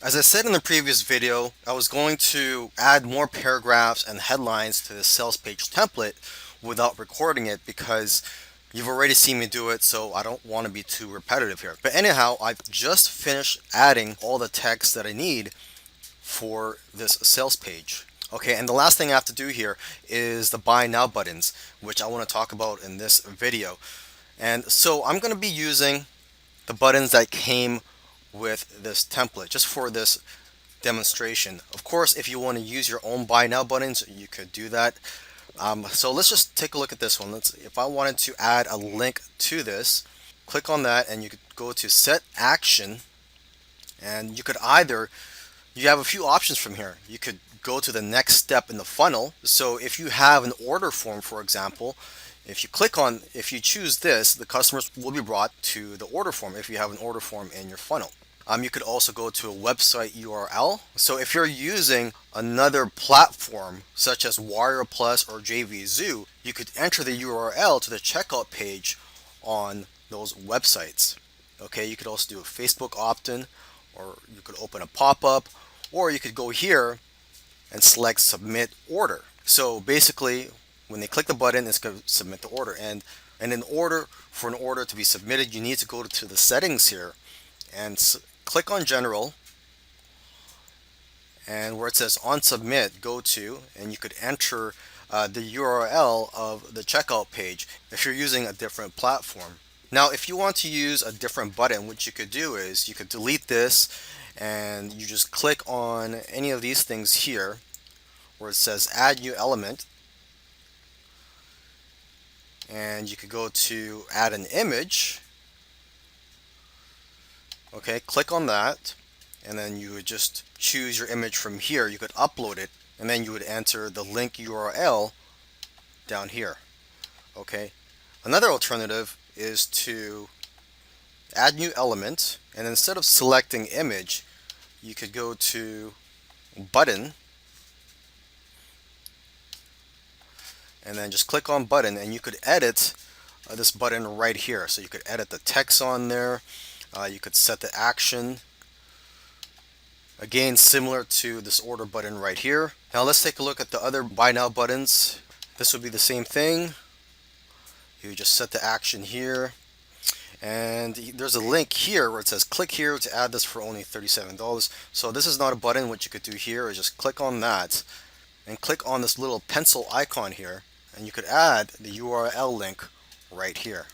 As I said in the previous video, I was going to add more paragraphs and headlines to the sales page template without recording it because you've already seen me do it, so I don't want to be too repetitive here. But anyhow, I've just finished adding all the text that I need for this sales page. Okay, and the last thing I have to do here is the buy now buttons, which I want to talk about in this video. And so I'm going to be using the buttons that came with this template just for this demonstration. Of course, if you want to use your own buy now buttons, you could do that. So let's just take a look at this one. If I wanted to add a link to this, click on that and you could go to set action, and you could you have a few options from here. You could go to the next step in the funnel. So if you have an order form, for example, if you choose this, the customers will be brought to the order form if you have an order form in your funnel. You could also go to a website URL. So if you're using another platform such as Wire Plus or JVZoo, you could enter the URL to the checkout page on those websites. Okay, you could also do a Facebook opt-in, or you could open a pop-up, or you could go here and select submit order. So basically, when they click the button, it's going to submit the order. And in order for an order to be submitted, you need to go to the settings here and click on general, and where it says on submit, go to, and you could enter the URL of the checkout page if you're using a different platform. Now, if you want to use a different button, what you could do is you could delete this and you just click on any of these things here where it says add new element, and you could go to add an image. Okay, click on that, and then you would just choose your image from here. You could upload it, and then you would enter the link URL down here. Okay, another alternative is to add new element, and instead of selecting image, you could go to button, and then just click on button, and you could edit this button right here. So you could edit the text on there. You could set the action. Again, similar to this order button right here. Now let's take a look at the other buy now buttons. This would be the same thing. You just set the action here, and there's a link here where it says click here to add this for only $37. So this is not a button. What you could do here is just click on that and click on this little pencil icon here, and you could add the URL link right here.